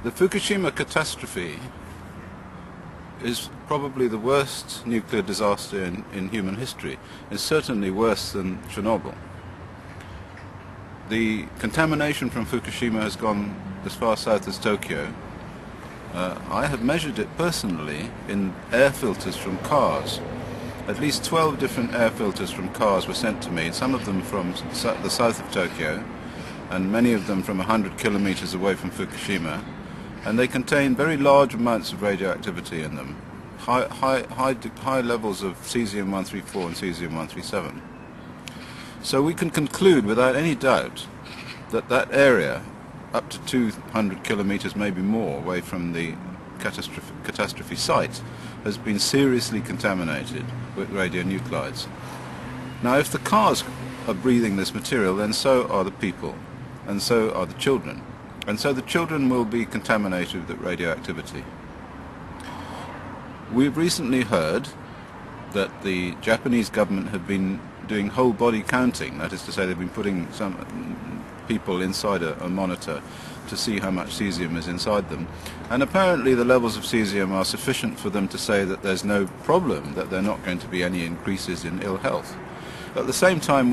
The Fukushima catastrophe is probably the worst nuclear disaster in human history. It's certainly worse than Chernobyl. The contamination from Fukushima has gone as far south as Tokyo. I have measured it personally in air filters from cars. At least 12 different air filters from cars were sent to me, some of them from the south of Tokyo, and many of them from 100 kilometers away from Fukushima, and they contain very large amounts of radioactivity in them, high levels of cesium-134 and cesium-137. So we can conclude without any doubt that that area, up to 200 kilometers, maybe more, away from the catastrophe site, has been seriously contaminated with radionuclides. Now, if the cars are breathing this material, then so are the people, and so are the children. And so the children will be contaminated with radioactivity. We've recently heard that the Japanese government have been doing whole body counting. That is to say, they've been putting some people inside a monitor to see how much cesium is inside them. And apparently the levels of cesium are sufficient for them to say that there's no problem, that there are not going to be any increases in ill health. At the same time,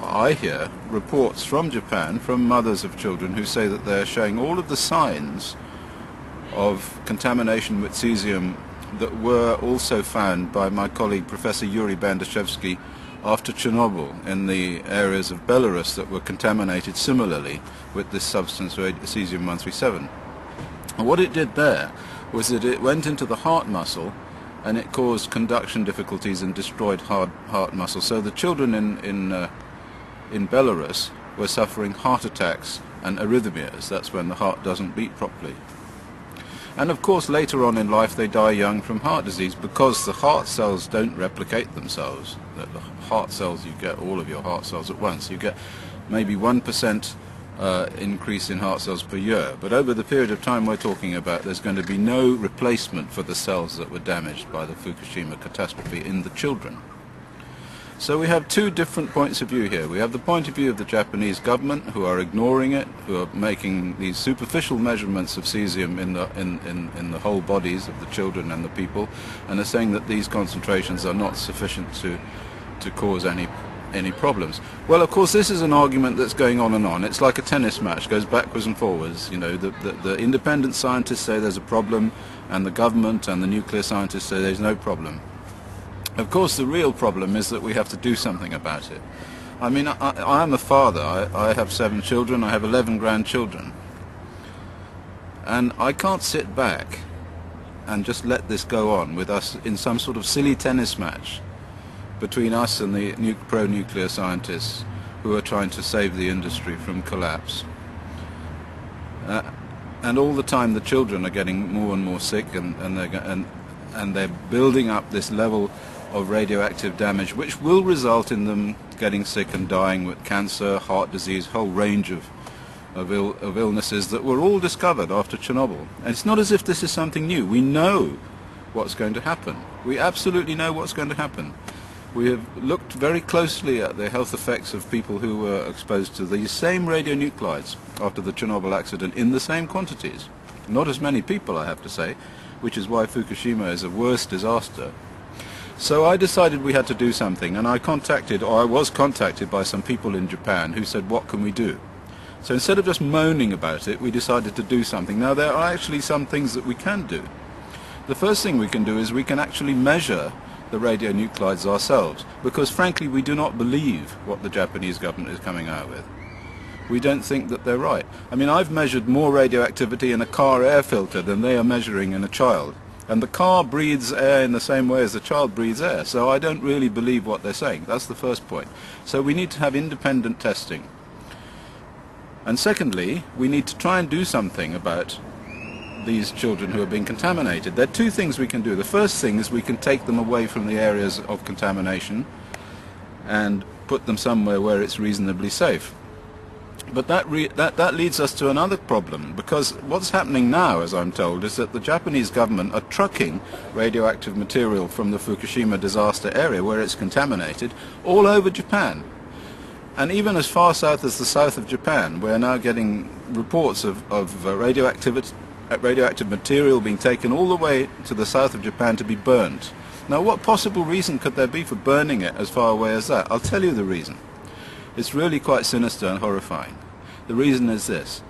I hear reports from Japan, from mothers of children, who say that they're showing all of the signs of contamination with cesium that were also found by my colleague Professor Yuri Bandashevsky after Chernobyl in the areas of Belarus that were contaminated similarly with this substance, cesium-137. And what it did there was that it went into the heart muscle and it caused conduction difficulties and destroyed heart muscle. So the children in Belarus were suffering heart attacks and arrhythmias. That's when the heart doesn't beat properly. And of course later on in life they die young from heart disease because the heart cells don't replicate themselves. The heart cells, you get all of your heart cells at once. You get maybe 1% increase in heart cells per year. But over the period of time we're talking about, there's going to be no replacement for the cells that were damaged by the Fukushima catastrophe in the children. So we have two different points of view here. We have the point of view of the Japanese government, who are ignoring it, who are making these superficial measurements of cesium in the whole bodies of the children and the people, and are saying that these concentrations are not sufficient to cause any problems. Well, of course, this is an argument that's going on and on. It's like a tennis match, goes backwards and forwards. You know, the independent scientists say there's a problem, and the government and the nuclear scientists say there's no problem. Of course, the real problem is that we have to do something about it. I mean, I am a father. I have 7 children. I have 11 grandchildren. And I can't sit back and just let this go on with us in some sort of silly tennis match between us and the pro-nuclear scientists who are trying to save the industry from collapse. And all the time the children are getting more and more sick, and they're building up this level of radioactive damage, which will result in them getting sick and dying with cancer, heart disease, whole range of illnesses that were all discovered after Chernobyl. And it's not as if this is something new. We know what's going to happen. We absolutely know what's going to happen. We have looked very closely at the health effects of people who were exposed to these same radionuclides after the Chernobyl accident in the same quantities. Not as many people, I have to say, which is why Fukushima is a worse disaster. So I decided we had to do something, and I was contacted by some people in Japan who said, what can we do? So instead of just moaning about it, we decided to do something. Now, there are actually some things that we can do. The first thing we can do is we can actually measure the radionuclides ourselves, because frankly we do not believe what the Japanese government is coming out with. We don't think that they're right. I mean, I've measured more radioactivity in a car air filter than they are measuring in a child. And the car breathes air in the same way as the child breathes air, so I don't really believe what they're saying. That's the first point. So we need to have independent testing. And secondly, we need to try and do something about these children who are being contaminated. There are two things we can do. The first thing is we can take them away from the areas of contamination and put them somewhere where it's reasonably safe. But that leads us to another problem, because what's happening now, as I'm told, is that the Japanese government are trucking radioactive material from the Fukushima disaster area, where it's contaminated, all over Japan. And even as far south as the south of Japan, we're now getting reports of radioactive material being taken all the way to the south of Japan to be burnt. Now, what possible reason could there be for burning it as far away as that? I'll tell you the reason. It's really quite sinister and horrifying. The reason is this,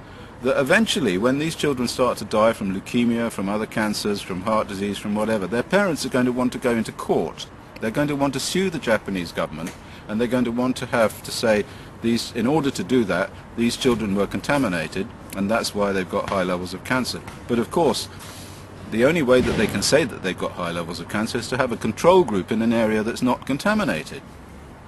that eventually when these children start to die from leukemia, from other cancers, from heart disease, from whatever, their parents are going to want to go into court. They're going to want to sue the Japanese government, and they're going to want to have to say, in order to do that, these children were contaminated, and that's why they've got high levels of cancer. But of course, the only way that they can say that they've got high levels of cancer is to have a control group in an area that's not contaminated.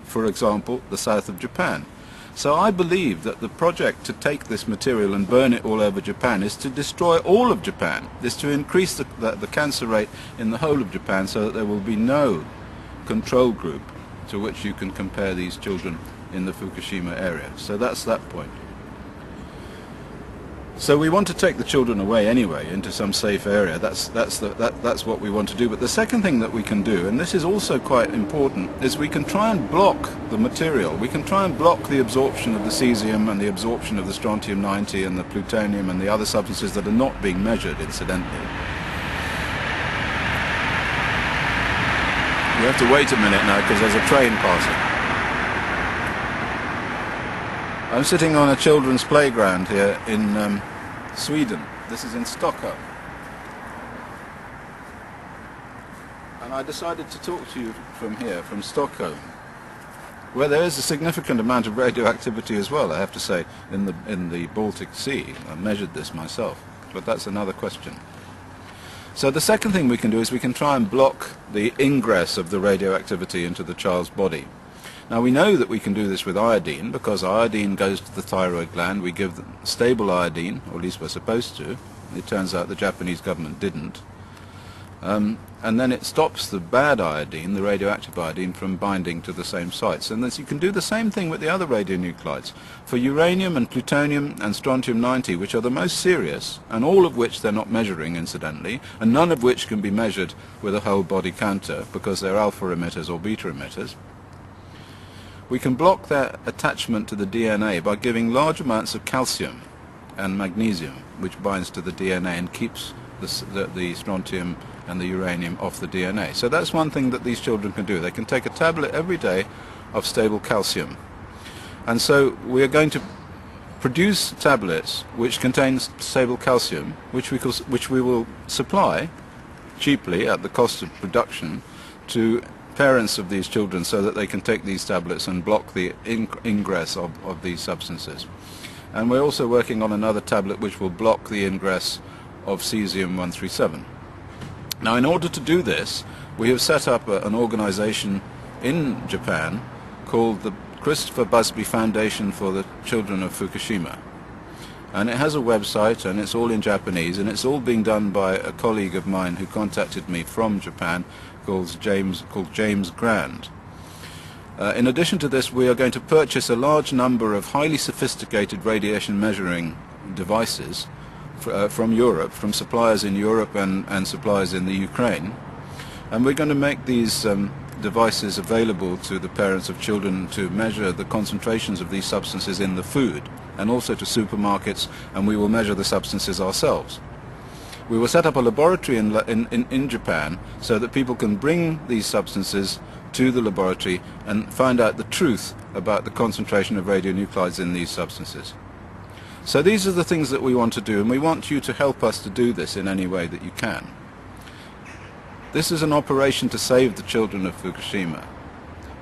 For example, the south of Japan. So I believe that the project to take this material and burn it all over Japan is to destroy all of Japan, is to increase the cancer rate in the whole of Japan so that there will be no control group to which you can compare these children in the Fukushima area. So that's that point. So we want to take the children away anyway into some safe area. That's what we want to do. But the second thing that we can do, and this is also quite important, is we can try and block the material. We can try and block the absorption of the cesium and the absorption of the strontium-90 and the plutonium and the other substances that are not being measured, incidentally. You have to wait a minute now because there's a train passing. I'm sitting on a children's playground here in Sweden. This is in Stockholm. And I decided to talk to you from here, from Stockholm, where there is a significant amount of radioactivity as well, I have to say, in the Baltic Sea. I measured this myself, but that's another question. So the second thing we can do is we can try and block the ingress of the radioactivity into the child's body. Now we know that we can do this with iodine, because iodine goes to the thyroid gland. We give them stable iodine, or at least we're supposed to. It turns out the Japanese government didn't. And then it stops the bad iodine, the radioactive iodine, from binding to the same sites. And you can do the same thing with the other radionuclides. For uranium and plutonium and strontium-90, which are the most serious, and all of which they're not measuring, incidentally, and none of which can be measured with a whole body counter, because they're alpha emitters or beta emitters, we can block their attachment to the DNA by giving large amounts of calcium and magnesium, which binds to the DNA and keeps the strontium and the uranium off the DNA. So that's one thing that these children can do. They can take a tablet every day of stable calcium. And so we are going to produce tablets which contain stable calcium, which we will supply cheaply at the cost of production to parents of these children, so that they can take these tablets and block the ingress of these substances. And we're also working on another tablet which will block the ingress of cesium-137. Now, in order to do this, we have set up an organization in Japan called the Christopher Busby Foundation for the Children of Fukushima. And it has a website, and it's all in Japanese, and it's all being done by a colleague of mine who contacted me from Japan, called James Grand. In addition to this, we are going to purchase a large number of highly sophisticated radiation measuring devices from Europe, from suppliers in Europe and suppliers in the Ukraine. And we're going to make these devices available to the parents of children to measure the concentrations of these substances in the food, and also to supermarkets, and we will measure the substances ourselves. We will set up a laboratory in Japan so that people can bring these substances to the laboratory and find out the truth about the concentration of radionuclides in these substances. So these are the things that we want to do, and we want you to help us to do this in any way that you can. This is an operation to save the children of Fukushima,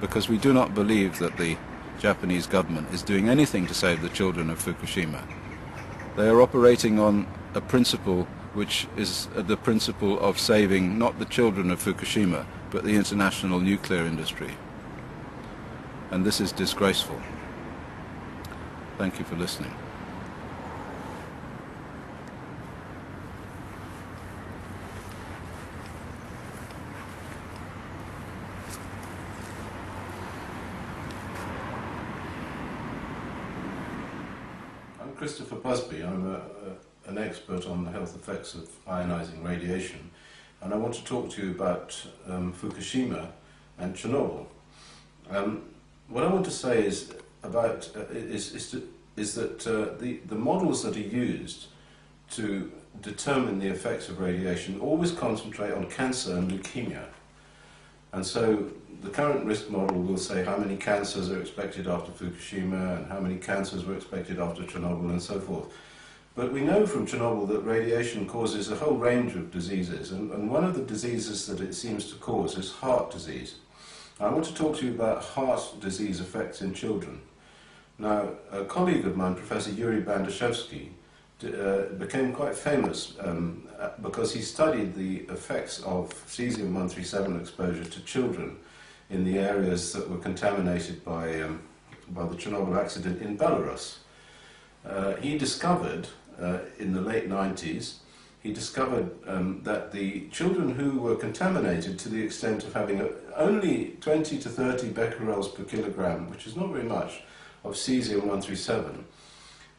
because we do not believe that the Japanese government is doing anything to save the children of Fukushima. They are operating on a principle which is the principle of saving not the children of Fukushima, but the international nuclear industry. And this is disgraceful. Thank you for listening. I'm Christopher Busby. I'm an expert on the health effects of ionizing radiation, and I want to talk to you about Fukushima and Chernobyl. What I want to say is is that the models that are used to determine the effects of radiation always concentrate on cancer and leukemia. And so the current risk model will say how many cancers are expected after Fukushima and how many cancers were expected after Chernobyl and so forth. But we know from Chernobyl that radiation causes a whole range of diseases, and one of the diseases that it seems to cause is heart disease. I want to talk to you about heart disease effects in children. Now, a colleague of mine, Professor Yuri Bandashevsky, became quite famous because he studied the effects of cesium-137 exposure to children in the areas that were contaminated by the Chernobyl accident in Belarus. He discovered, in the late 90s, he discovered that the children who were contaminated to the extent of having only 20 to 30 becquerels per kilogram, which is not very much, of cesium-137,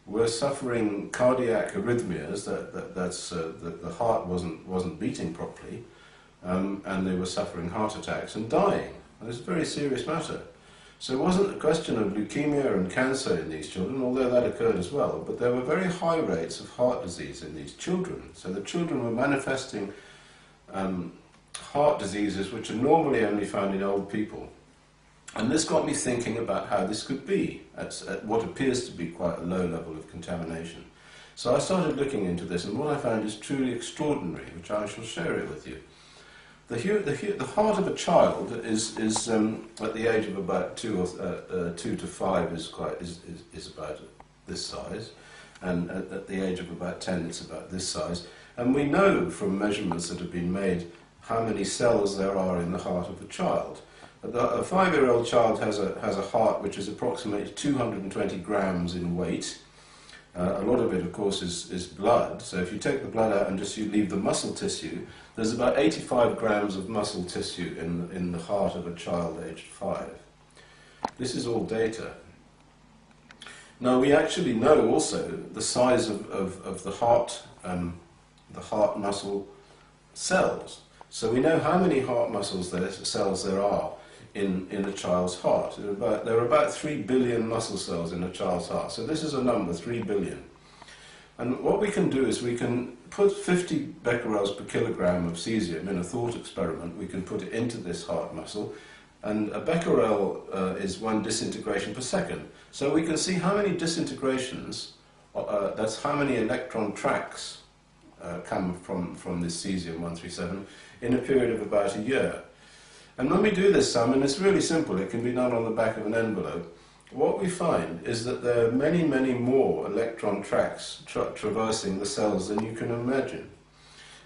were suffering cardiac arrhythmias, the heart wasn't beating properly, and they were suffering heart attacks and dying. And it's a very serious matter. So it wasn't a question of leukemia and cancer in these children, although that occurred as well, but there were very high rates of heart disease in these children. So the children were manifesting heart diseases which are normally only found in old people. And this got me thinking about how this could be at what appears to be quite a low level of contamination. So I started looking into this, and what I found is truly extraordinary, which I shall share it with you. The heart of a child is at the age of about 2 to 5 is about this size, and at the age of about 10 it's about this size. And we know from measurements that have been made how many cells there are in the heart of a child. A 5-year-old child has a heart which is approximately 220 grams in weight. A lot of it, of course, is blood. So if you take the blood out and just you leave the muscle tissue, there's about 85 grams of muscle tissue in the heart of a child aged 5. This is all data. Now we actually know also the size of the heart muscle cells. So we know how many heart cells there are in a child's heart. There are about 3 billion muscle cells in a child's heart. So this is a number, 3 billion. And what we can do is we can put 50 becquerels per kilogram of cesium in a thought experiment. We can put it into this heart muscle, and a becquerel is 1 disintegration per second. So we can see how many disintegrations, that's how many electron tracks come from this cesium-137 in a period of about a year. And when we do this sum, and it's really simple, it can be done on the back of an envelope, what we find is that there are many, many more electron tracks traversing the cells than you can imagine.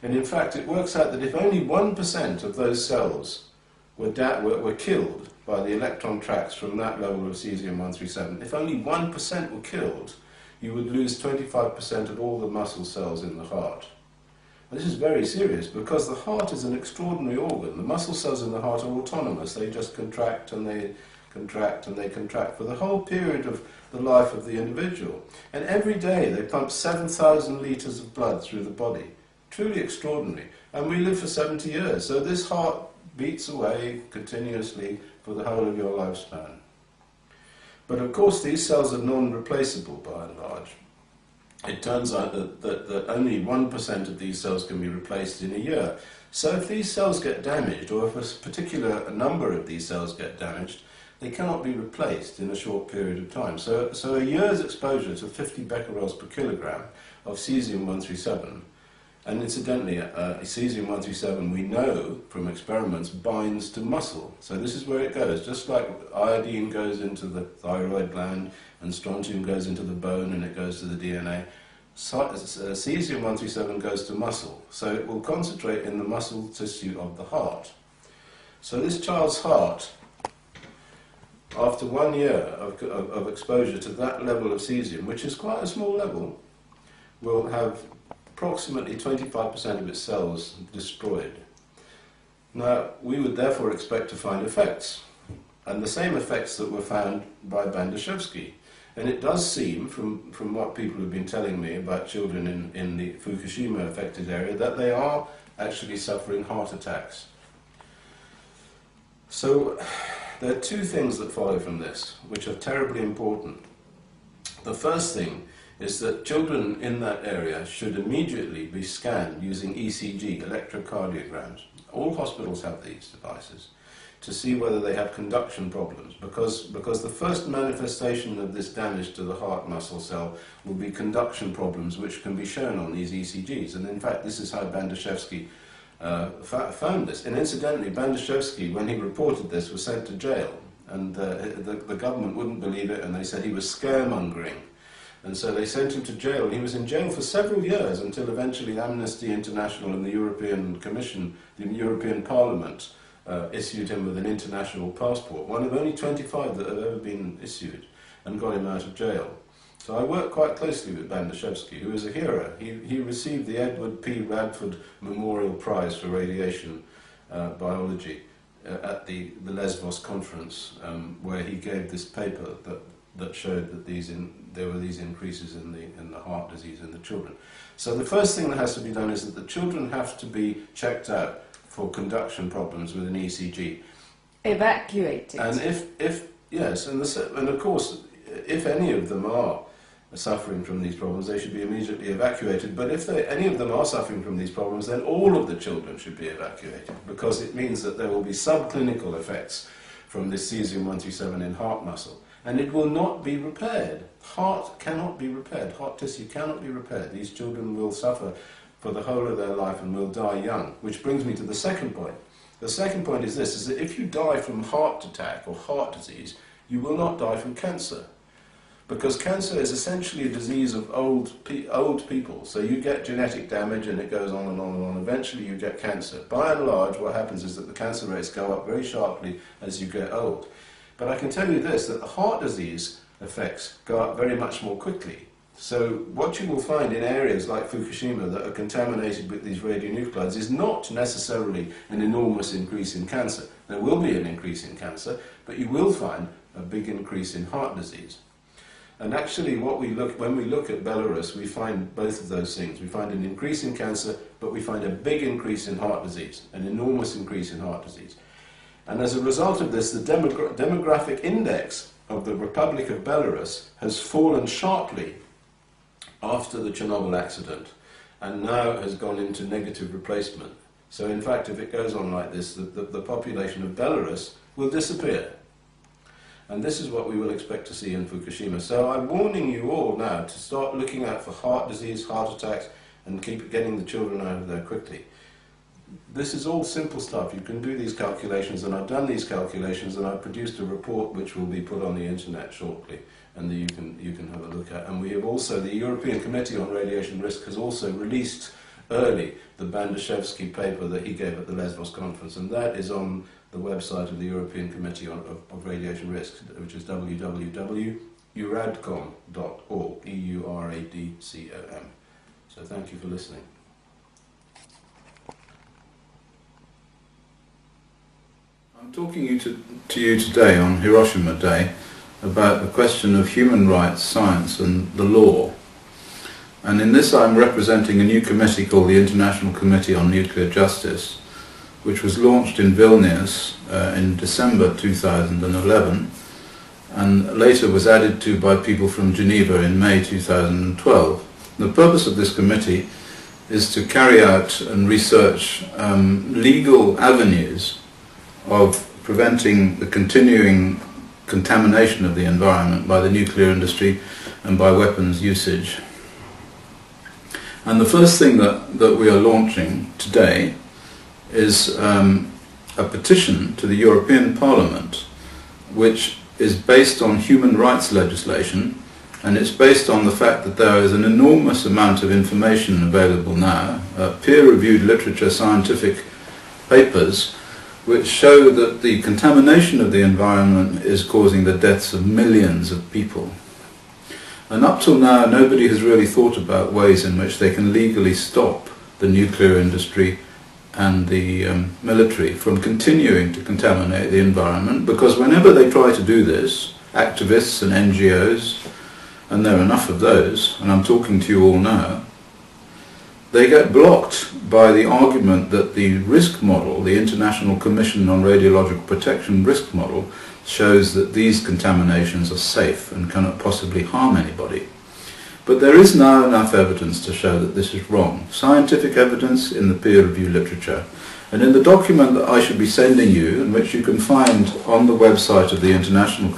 And in fact, it works out that if only 1% of those cells were killed by the electron tracks from that level of cesium-137, if only 1% were killed, you would lose 25% of all the muscle cells in the heart. And this is very serious because the heart is an extraordinary organ. The muscle cells in the heart are autonomous. They just contract and they contract and they contract for the whole period of the life of the individual. And every day they pump 7,000 litres of blood through the body. Truly extraordinary. And we live for 70 years. So this heart beats away continuously for the whole of your lifespan. But of course these cells are non-replaceable by and large. It turns out that only 1% of these cells can be replaced in a year. So if these cells get damaged, or if a particular number of these cells get damaged, they cannot be replaced in a short period of time. So a year's exposure to 50 becquerels per kilogram of cesium-137, and incidentally, cesium-137 we know from experiments binds to muscle. So this is where it goes. Just like iodine goes into the thyroid gland and strontium goes into the bone and it goes to the DNA, cesium-137 goes to muscle. So it will concentrate in the muscle tissue of the heart. So this child's heart, after 1 year of exposure to that level of cesium, which is quite a small level, will have approximately 25% of its cells destroyed. Now, we would therefore expect to find effects, and the same effects that were found by Bandashevsky. And it does seem, from what people have been telling me about children in the Fukushima affected area, that they are actually suffering heart attacks. So there are 2 things that follow from this, which are terribly important. The first thing is that children in that area should immediately be scanned using ECG, electrocardiograms. All hospitals have these devices, to see whether they have conduction problems, because the first manifestation of this damage to the heart muscle cell will be conduction problems, which can be shown on these ECGs. And in fact, this is how Bandashevsky found this. And incidentally, Bandashevsky, when he reported this, was sent to jail, and the government wouldn't believe it, and they said he was scaremongering. And so they sent him to jail. He was in jail for several years until eventually Amnesty International and the European Commission, the European Parliament, issued him with an international passport, one of only 25 that have ever been issued, and got him out of jail. So I worked quite closely with Bandashevsky, who is a hero. He received the Edward P. Radford Memorial Prize for Radiation Biology at the Lesbos conference, where he gave this paper that showed that there were these increases in the heart disease in the children. So the first thing that has to be done is that the children have to be checked out for conduction problems with an ECG. Evacuated. And and of course, if any of them are suffering from these problems, they should be immediately evacuated. But if any of them are suffering from these problems, then all of the children should be evacuated, because it means that there will be subclinical effects from this cesium-137 in heart muscle. And it will not be repaired. Heart cannot be repaired. Heart tissue cannot be repaired. These children will suffer for the whole of their life and will die young. Which brings me to the second point. The second point is this, is that if you die from heart attack or heart disease, you will not die from cancer. Because cancer is essentially a disease of old people. So you get genetic damage and it goes on and on and on. Eventually you get cancer. By and large, what happens is that the cancer rates go up very sharply as you get old. But I can tell you this, that the heart disease effects go up very much more quickly. So what you will find in areas like Fukushima that are contaminated with these radionuclides is not necessarily an enormous increase in cancer. There will be an increase in cancer, but you will find a big increase in heart disease. And actually when we look at Belarus, we find both of those things. We find an increase in cancer, but we find a big increase in heart disease, an enormous increase in heart disease. And as a result of this, the demographic index of the Republic of Belarus has fallen sharply after the Chernobyl accident, and now has gone into negative replacement. So in fact, if it goes on like this, the population of Belarus will disappear. And this is what we will expect to see in Fukushima. So I'm warning you all now to start looking out for heart disease, heart attacks, and keep getting the children out of there quickly. This is all simple stuff. You can do these calculations, and I've done these calculations, and I've produced a report which will be put on the internet shortly, and that you can have a look at. And we have also, the European Committee on Radiation Risk has also released early the Bandashevsky paper that he gave at the Lesbos conference, and that is on the website of the European Committee of Radiation Risk, which is www.euradcom.org, EURADCOM. So thank you for listening. I'm talking to you today on Hiroshima Day about the question of human rights, science and the law. And in this I'm representing a new committee called the International Committee on Nuclear Justice, which was launched in Vilnius in December 2011 and later was added to by people from Geneva in May 2012. The purpose of this committee is to carry out and research legal avenues of preventing the continuing contamination of the environment by the nuclear industry and by weapons usage. And the first thing that we are launching today is a petition to the European Parliament, which is based on human rights legislation, and it's based on the fact that there is an enormous amount of information available now, peer-reviewed literature, scientific papers, which show that the contamination of the environment is causing the deaths of millions of people. And up till now, nobody has really thought about ways in which they can legally stop the nuclear industry and the military from continuing to contaminate the environment, because whenever they try to do this, activists and NGOs, and there are enough of those, and I'm talking to you all now, they get blocked by the argument that the risk model, the International Commission on Radiological Protection risk model, shows that these contaminations are safe and cannot possibly harm anybody. But there is now enough evidence to show that this is wrong. Scientific evidence in the peer-reviewed literature. And in the document that I should be sending you, and which you can find on the website of the International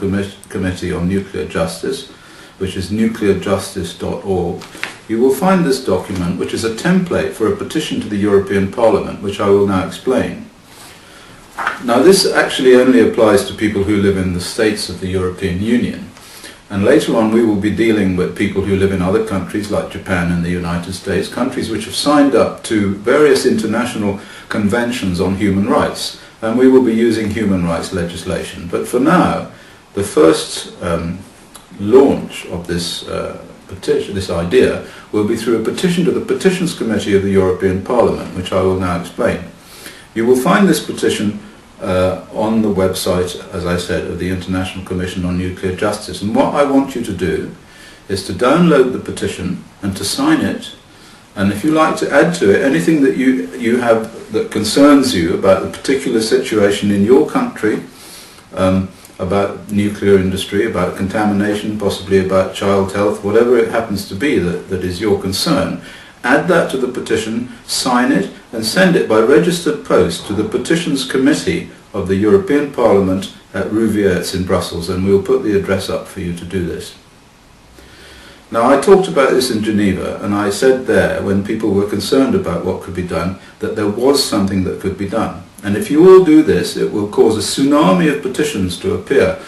Committee on Nuclear Justice, which is nuclearjustice.org, you will find this document, which is a template for a petition to the European Parliament, which I will now explain. Now, this actually only applies to people who live in the states of the European Union. And later on we will be dealing with people who live in other countries like Japan and the United States, countries which have signed up to various international conventions on human rights. And we will be using human rights legislation. But for now, the first launch of this petition, this idea, will be through a petition to the Petitions Committee of the European Parliament, which I will now explain. You will find this petition on the website, as I said, of the International Commission on Nuclear Justice. And what I want you to do is to download the petition and to sign it. And if you like to add to it anything that you have that concerns you about the particular situation in your country, about nuclear industry, about contamination, possibly about child health, whatever it happens to be that is your concern, add that to the petition, sign it, and send it by registered post to the Petitions Committee of the European Parliament at Rue Viertz in Brussels, and we'll put the address up for you to do this. Now, I talked about this in Geneva, and I said there, when people were concerned about what could be done, that there was something that could be done. And if you all do this, it will cause a tsunami of petitions to appear.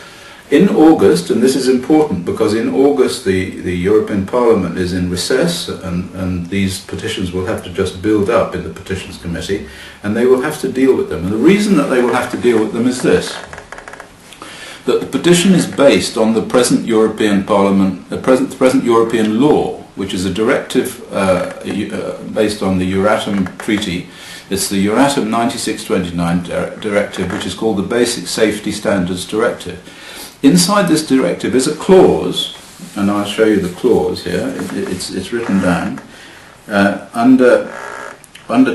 In August, and this is important because in August the European Parliament is in recess, and these petitions will have to just build up in the Petitions Committee, and they will have to deal with them. And the reason that they will have to deal with them is this: that the petition is based on the present European Parliament, the present European law, which is a directive based on the Euratom Treaty. It's the Euratom 96/29 directive, which is called the Basic Safety Standards Directive. Inside this directive is a clause, and I'll show you the clause here. It's written down under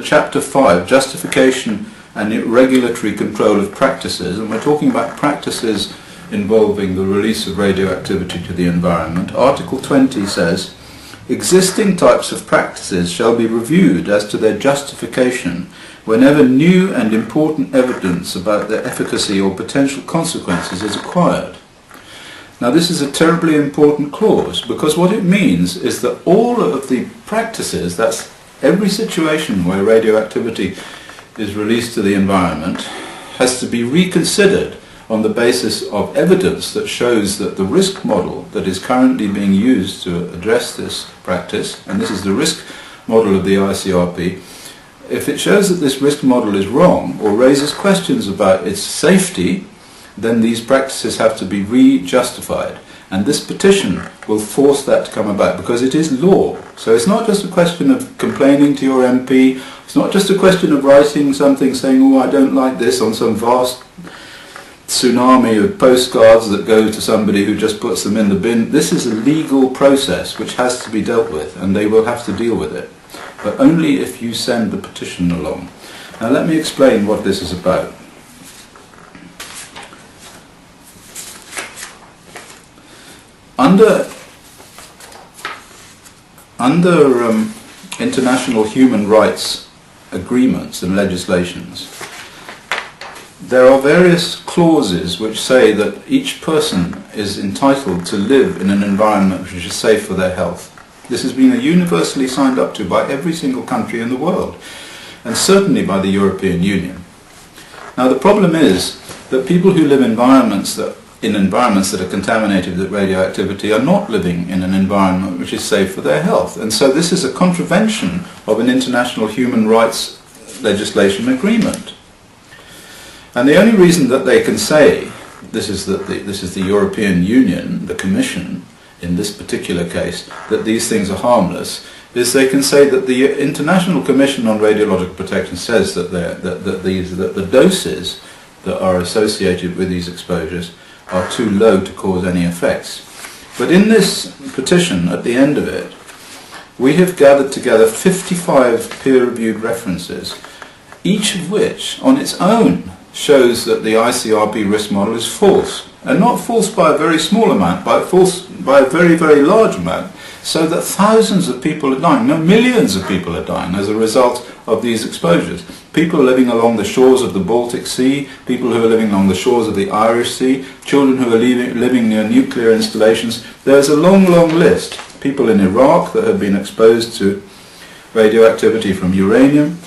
Chapter 5, Justification and Regulatory Control of Practices, and we're talking about practices involving the release of radioactivity to the environment. Article 20 says, existing types of practices shall be reviewed as to their justification whenever new and important evidence about their efficacy or potential consequences is acquired. Now, this is a terribly important clause, because what it means is that all of the practices, that's every situation where radioactivity is released to the environment, has to be reconsidered on the basis of evidence that shows that the risk model that is currently being used to address this practice, and this is the risk model of the ICRP, if it shows that this risk model is wrong or raises questions about its safety, then these practices have to be re-justified. And this petition will force that to come about, because it is law. So it's not just a question of complaining to your MP, it's not just a question of writing something saying, oh, I don't like this, on some vast tsunami of postcards that go to somebody who just puts them in the bin. This is a legal process which has to be dealt with, and they will have to deal with it. But only if you send the petition along. Now let me explain what this is about. Under international human rights agreements and legislations, there are various clauses which say that each person is entitled to live in an environment which is safe for their health. This has been universally signed up to by every single country in the world, and certainly by the European Union. Now, the problem is that people who live in environments that are contaminated with radioactivity are not living in an environment which is safe for their health. And so this is a contravention of an international human rights legislation agreement. And the only reason that they can say this is the European Union, the Commission, in this particular case, that these things are harmless, is they can say that the International Commission on Radiological Protection says that the doses that are associated with these exposures are too low to cause any effects. But in this petition, at the end of it, we have gathered together 55 peer-reviewed references, each of which, on its own, shows that the ICRP risk model is false. And not false by a very small amount, but false by a very, very large amount, so that thousands of people are dying, no, millions of people are dying as a result of these exposures. People living along the shores of the Baltic Sea, people who are living along the shores of the Irish Sea, children who are living near nuclear installations. There's a long, long list. People in Iraq that have been exposed to radioactivity from uranium.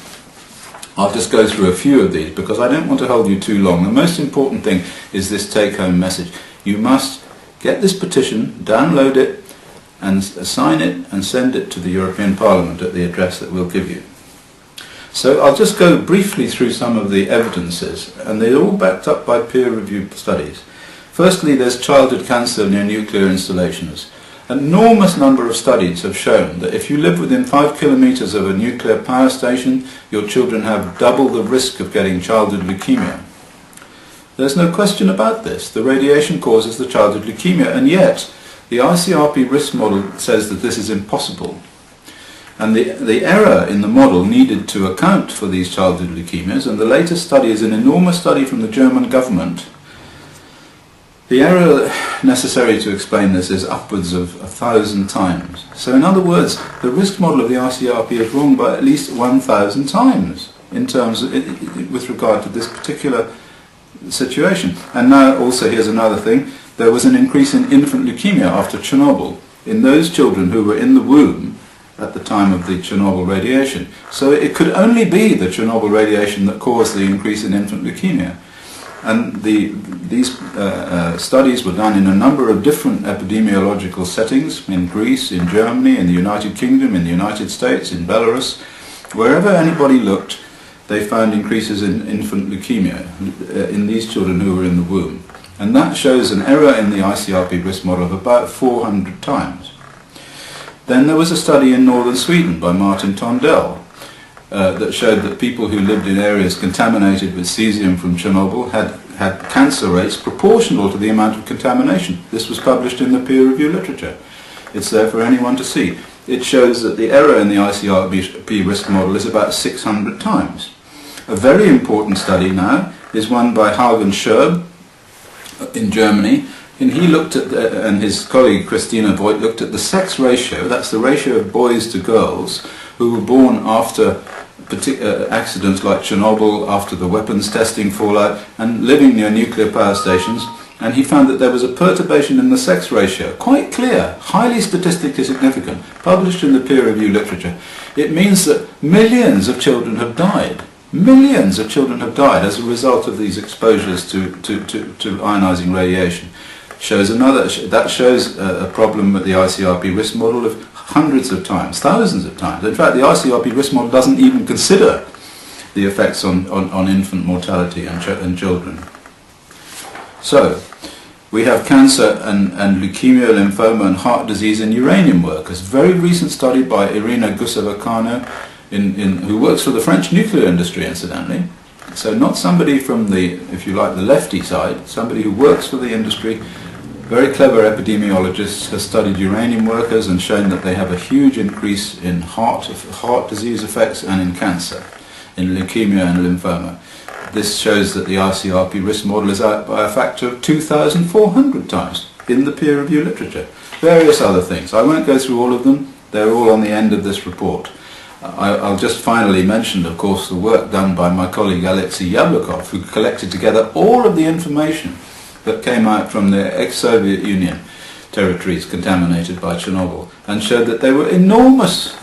I'll just go through a few of these because I don't want to hold you too long. The most important thing is this take-home message. You must get this petition, download it, and sign it and send it to the European Parliament at the address that we'll give you. So I'll just go briefly through some of the evidences, and they're all backed up by peer-reviewed studies. Firstly, there's childhood cancer near nuclear installations. An enormous number of studies have shown that if you live within 5 kilometres of a nuclear power station, your children have double the risk of getting childhood leukemia. There's no question about this. The radiation causes the childhood leukemia, and yet the ICRP risk model says that this is impossible. And the error in the model needed to account for these childhood leukemias, and the latest study is an enormous study from the German government. The error necessary to explain this is upwards of 1,000 times. So in other words, the risk model of the ICRP is wrong by at least 1,000 times in terms of, with regard to this particular situation. And now also here's another thing. There was an increase in infant leukemia after Chernobyl in those children who were in the womb at the time of the Chernobyl radiation. So it could only be the Chernobyl radiation that caused the increase in infant leukemia. And these studies were done in a number of different epidemiological settings, in Greece, in Germany, in the United Kingdom, in the United States, in Belarus. Wherever anybody looked, they found increases in infant leukemia in these children who were in the womb. And that shows an error in the ICRP risk model of about 400 times. Then there was a study in northern Sweden by Martin Tondell that showed that people who lived in areas contaminated with cesium from Chernobyl had cancer rates proportional to the amount of contamination. This was published in the peer-reviewed literature. It's there for anyone to see. It shows that the error in the ICRP risk model is about 600 times. A very important study now is one by Haugen Scherb in Germany, and he looked at, and his colleague Christina Voigt looked at the sex ratio, that's the ratio of boys to girls who were born after accidents like Chernobyl, after the weapons testing fallout, and living near nuclear power stations, and he found that there was a perturbation in the sex ratio, quite clear, highly statistically significant, published in the peer-reviewed literature. It means that millions of children have died. Millions of children have died as a result of these exposures to ionizing radiation. That shows a problem with the ICRP risk model of hundreds of times, thousands of times. In fact, the ICRP risk model doesn't even consider the effects on infant mortality and children. So, we have cancer and leukemia, lymphoma and heart disease in uranium workers. Very recent study by Irina Guseva-Kano, who works for the French nuclear industry, incidentally. So not somebody from the, if you like, the lefty side, somebody who works for the industry. Very clever epidemiologist, has studied uranium workers and shown that they have a huge increase in heart disease effects and in cancer, in leukemia and lymphoma. This shows that the ICRP risk model is out by a factor of 2,400 times in the peer-reviewed literature. Various other things. I won't go through all of them. They're all on the end of this report. I'll just finally mention, of course, the work done by my colleague Alexei Yablokov, who collected together all of the information that came out from the ex-Soviet Union territories contaminated by Chernobyl, and showed that there were enormous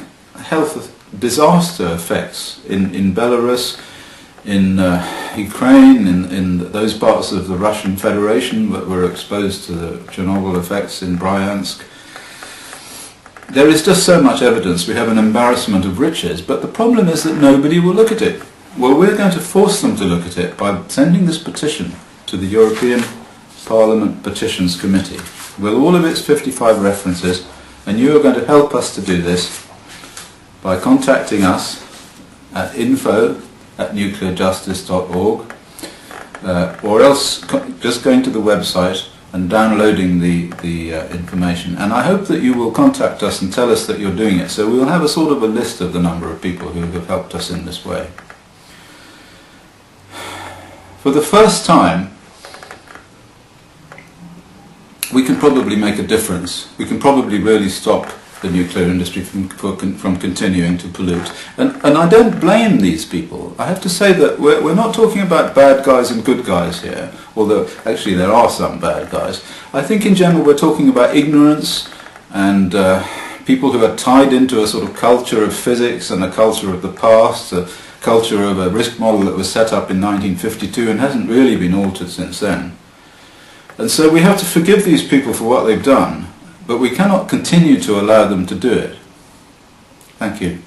health disaster effects in Belarus, in Ukraine, in those parts of the Russian Federation that were exposed to the Chernobyl effects, in Bryansk. There is just so much evidence. We have an embarrassment of riches, but the problem is that nobody will look at it. Well, we're going to force them to look at it by sending this petition to the European Parliament Petitions Committee with all of its 55 references, and you are going to help us to do this by contacting us at info@nuclearjustice.org, or else just going to the website and downloading the information. And I hope that you will contact us and tell us that you're doing it, so we'll have a sort of a list of the number of people who have helped us in this way. for the first time, we can probably make a difference. We can probably really stop the nuclear industry from continuing to pollute. And I don't blame these people. I have to say that we're not talking about bad guys and good guys here, although actually there are some bad guys. I think in general we're talking about ignorance and people who are tied into a sort of culture of physics and a culture of the past, a culture of a risk model that was set up in 1952 and hasn't really been altered since then. And so we have to forgive these people for what they've done, but we cannot continue to allow them to do it. Thank you.